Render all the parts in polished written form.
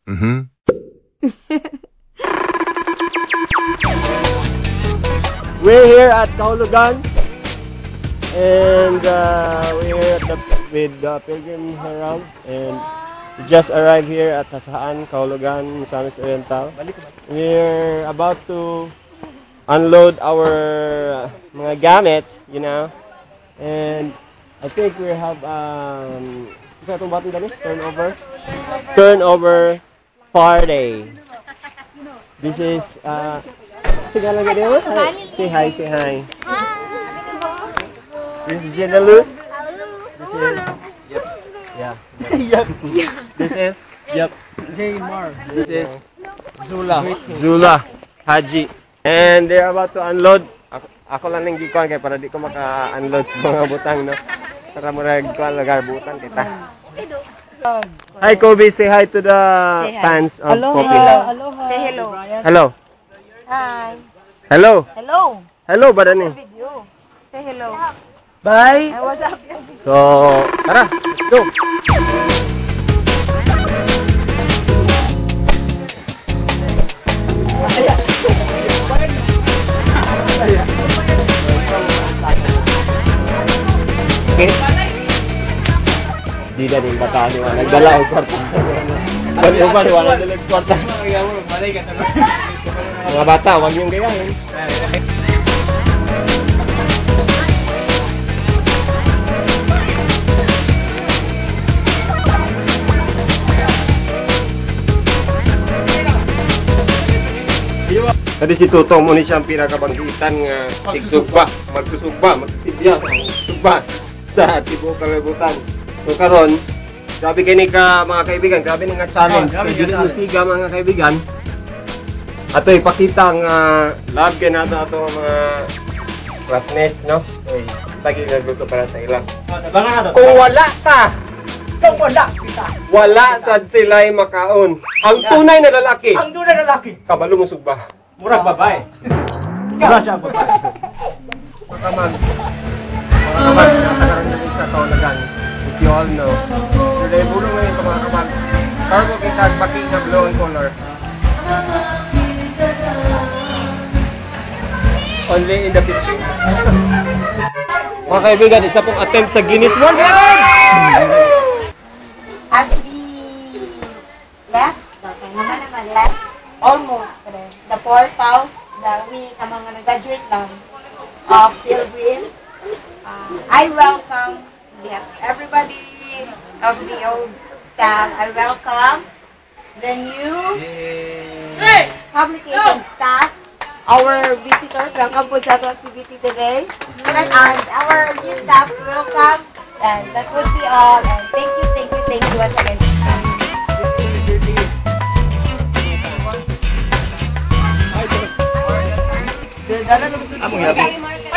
Mm-hmm. We're here at Kahulugan, and we're here at with the Pilgrim Herald, and we just arrived here at Hasaan, Kahulugan, Misamis Oriental. We're about to unload our mga gamit, you know, and I think we have itong button dali? Turnover party. This is say hi, say hi. This is Jenalu. This is yeah. This is Jaymar. This is Zula Haji. And they're about to unload. Ako lang nang gikuan kay para di ko maka-unload sa mga butang, no. Para murag kuan lugar butang kita. Hi Kobe, say hi to the fans of Poppy. Hello. Say hello. Hello. Hi. Hello. Hello. Hello ba ni? Video. Say hello. Bye. I was up. So, tara, let's go. Okay. Di na din bata ni wala nagdala og kwarta. Wala ba wala dala og kwarta. Mga bata, wag niyong gayahin. Tadi si Tutong mo ni siyang pinakabanggitan nga magsusugba, magsisibya, magsugba sa tibuok kalibutan. So karon, grabe kini ka mga kaibigan, grabe ni nga challenge. Kaya dili musiga mga kaibigan. Ato ipakita nga love kay nato ato mga classmates, no? Oy, tagi nagluto para sa ilang. Kung wala ta, wala sad sila'y makaon. Ang tunay na lalaki. Kabalo mo sugba. Murag babae. Murag siya babae. Makaman, nakakaroon namin sa Kahulugan. If you all know. Today, bulong ngayon ito mga kamag. Cargo kita, paki na blue and color. Only in the Philippines. Mga kaibigan, isa pong attempt sa Guinness World Record! As we left, almost the 4,000 that we mga nag-graduate lang of Pilgrim. I welcome everybody of the old staff. I welcome the new publication staff, our visitors. Welcome po sa activity today. And our new staff, welcome. And that would be all. And thank you once again.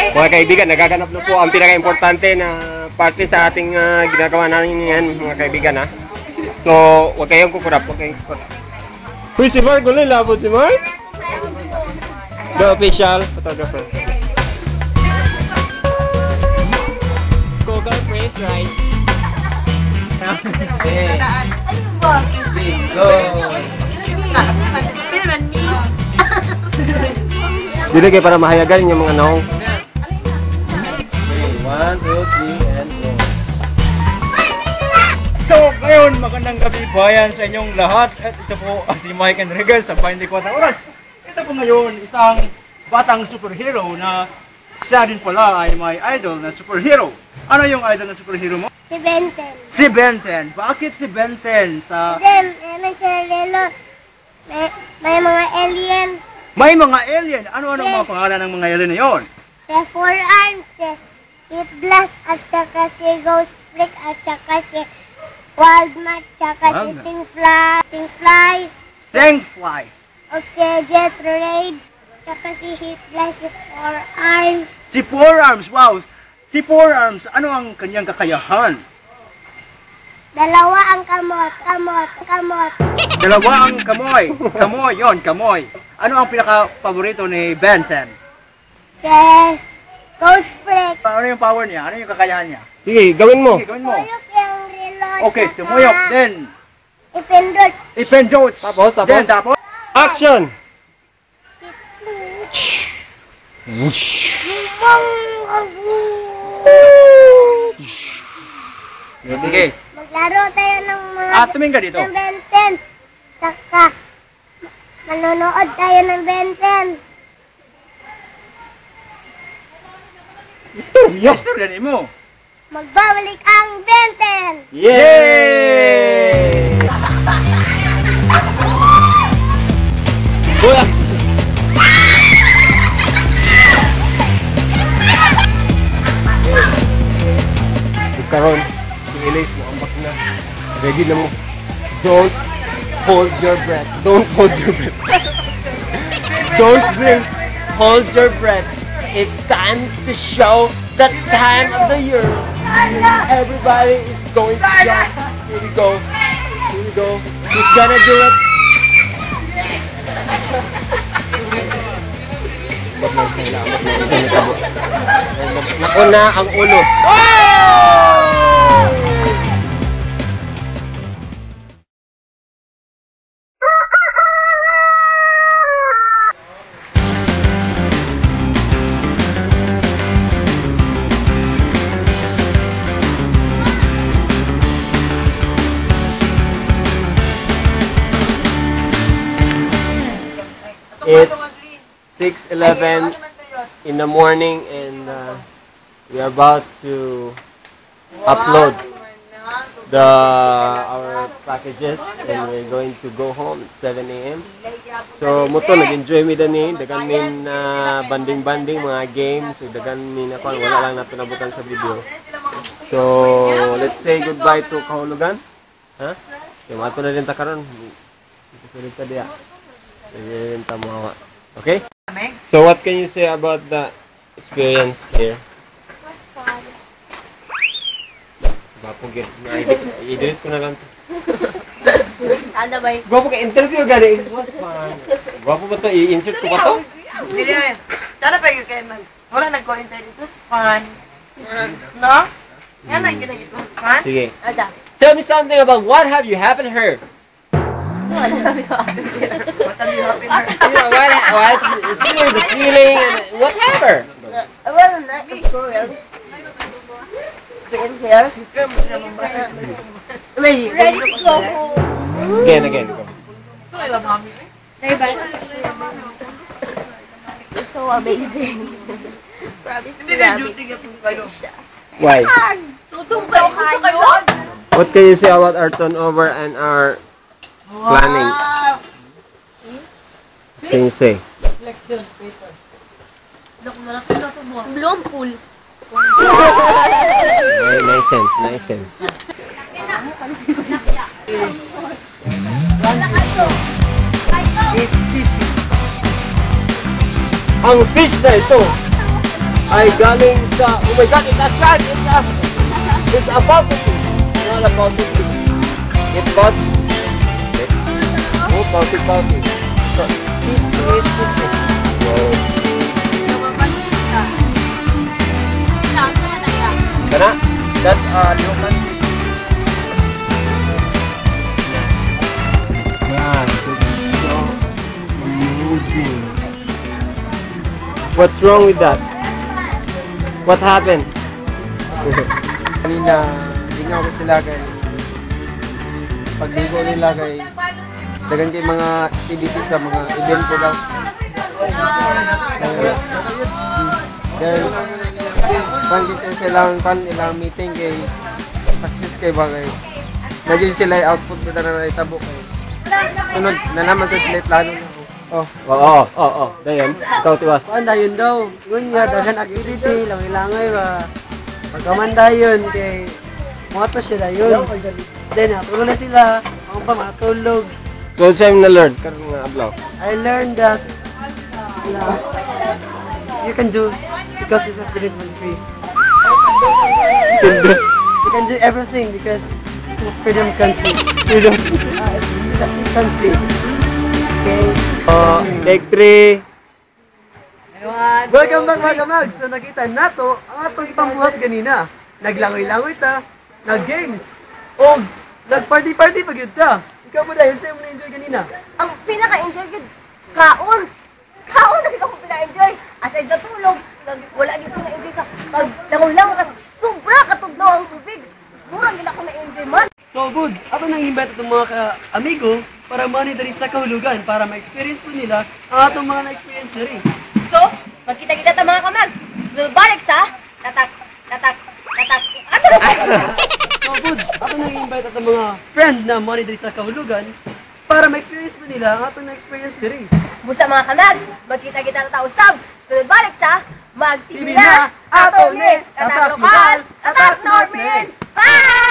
Mga kaibigan, nagaganap na po ang pinaka-importante na parte sa ating ginagawa namin yan, mga kaibigan, ha. So, huwag kayong kukurap, Uy, si Mark, ulit labot si Mark? The official photographer. Coca Praise Right. Dili kayo para mahayagan yung mga naong. Okay, 1, 2, 3, and go. So, ngayon, magandang gabi bayan sa inyong lahat. At ito po si Mike Enriquez sa 24 oras. Ito po ngayon, isang batang superhero na siya din pala ay may idol na superhero. Ano yung idol na superhero mo? Si Benten. Si Benten. Bakit si Benten? May mga alien. May mga alien. Ano-ano ang mga pangalan ng mga alien na yun? Si Four Arms, si Heat Blast, at saka si Ghost Freak, at saka si Wild Mat, at saka si Stingfly. Okay, Jet Raid, at saka si Heat Blast, si Four Arms. Si Four Arms, wow! Si Four Arms, ano ang kanyang kakayahan? Dalawa ang kamot. Dalawa ang kamoy. Kamoy, yon, kamoy. Ano ang pinaka-paborito ni Benten? Si Ghost Freak. Ano yung power niya? Ano yung kakayahan niya? Sige, gawin mo. Sige, gawin mo. Tuyok yung reload. Okay, tumuyok. Then, ipindot. Ipindot. Tapos, Then, tapos. Action! Sige. Maglaro tayo ng mga Tumingin ka dito. ng benten. Saka, manonood tayo ng benten. Istorya! Mister, ganin mo. Magbabalik ang benten. Yay! Kuya! Karon, si Elise mo ambak na. Ready na mo. Don't hold your breath. Don't hold your breath. Don't drink. Hold your breath. It's time to show the time of the year. Everybody is going to jump. Here we go. Here we go. Who's gonna do it? Nako na ang ulo. It's 6:11 in the morning and we are about to upload our packages and we're going to go home at 7 a.m. So muto nag-enjoy mi dani dagan min banding-banding mga games so dagan min ako wala lang nato nabutan sa video. So let's say goodbye to Kahulugan. Ha? Kaya mato na rin ta karon. Sulit ta diya. Rin ta mo. Okay? So what can you say about the experience here? It was fun. Gwapo gid. I-delete ko na lang. Ano ba yun? Gwapo ka interview gani. It was fun. Gwapo ba to? I-insert ko ba to? Hindi. Sana pa yung kayo wala nag-go-inside. It was fun. No? Yan ang ginagit mo. Fun? Sige. Ada. Tell me something about what have you haven't heard? What have you happened here? You know, what's the feeling and whatever. Well, not in Korea. In here. Ready to go home. Again, go. You're so amazing. Promise me siya. Why? Tutong daw kayo. What can you say about our turnover and our planning? What can you say? Bloom pool. Nice sense. Is busy. Ang fish na ito ay galing sa, oh my god, it's a shark! It's a puppy! Not a puppy. It got, oh, puppy. So, fish. Wow. Kana? That's local fish. Yeah, it's so amazing. What's wrong with that? What happened? Kanina, lingaw ko sila kay pagligo nila kay dagan kay mga activities na mga event ko daw. Dahil pang silang ilang meeting kay success kay bagay. Nagyan sila output ko na itabo kay sunod na naman sa sila plano na. Oo. Dayon, ikaw tiwas. Anda yun daw. Gunya dagan activity langay ba. Pagkamanda yun kay moto sila yun. Then natulog na sila. Ako pa matulog. So, sa'yo na learn karon nga ablaw. I learned that you can do because it's a freedom country. You can do everything because it's a freedom country. It's a free country. Okay. Take 3. Welcome back. So nakita nato ang atong ipambuhat ganina. Naglangoy-langoy ta, nag-games, o nag-party-party pag yun ta. ikaw ba dahil sa'yo mo na-enjoy kanina? Ang pinaka-enjoy ko, kaon. Kaon na ako pinaka-enjoy. Aside na tulog, wala gito na-enjoy ka. Pag langon-langon ka, sobra katugnaw ang tubig. Murang gina ako na-enjoy man. So, Buds, ako nang invite itong mga amigo para monitor sa kahulugan para ma-experience po nila ang atong mga na-experience na rin. So, magkita-kita ta mga kamags. So, balik sa tatak, tatak, tatak. So, Buds, ako nang invite itong mga friend na monitor sa kahulugan para ma-experience po nila ang atong na-experience na rin. Busa mga kamags, magkita-kita ta usab. So, balik sa TV mag-TV na, na, ato ni, tatak lokal, tatak normin. Bye!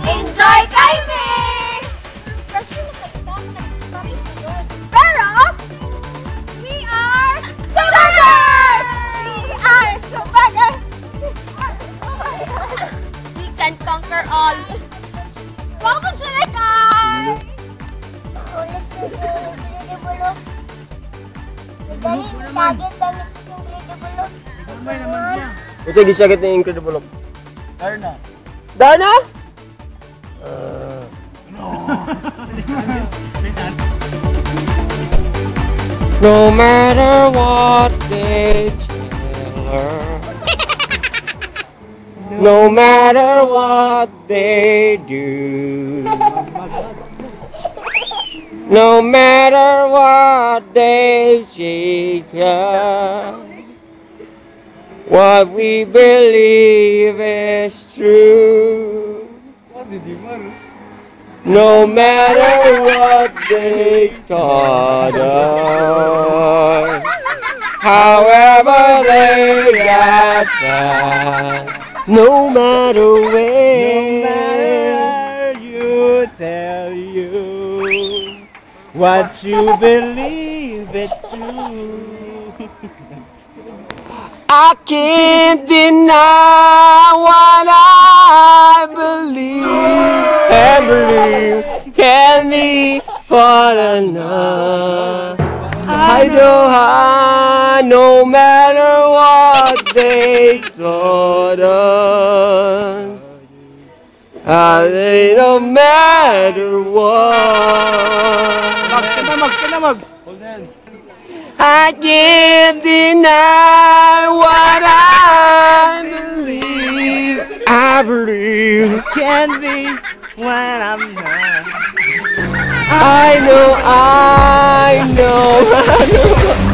Enjoy kami! Pero, we are Subagers! We are Subagers! We can conquer all. Welcome to the car! Ulit ko sa Incredible. Dali, sagit damit yung Incredible. Ito yung gisagit ng Incredible. Darna. Dana? No matter what they tell her, no matter what they do, no matter what they say, what we believe is true. No matter what they taught us, however they got past, no matter where, You tell you what you believe it's true. I can't deny what I believe and believe can be but enough. I no matter what they taught us, no matter what. Mags, hold hands. I can't deny what I believe. I believe Can be when I'm not. I know, I know, I know.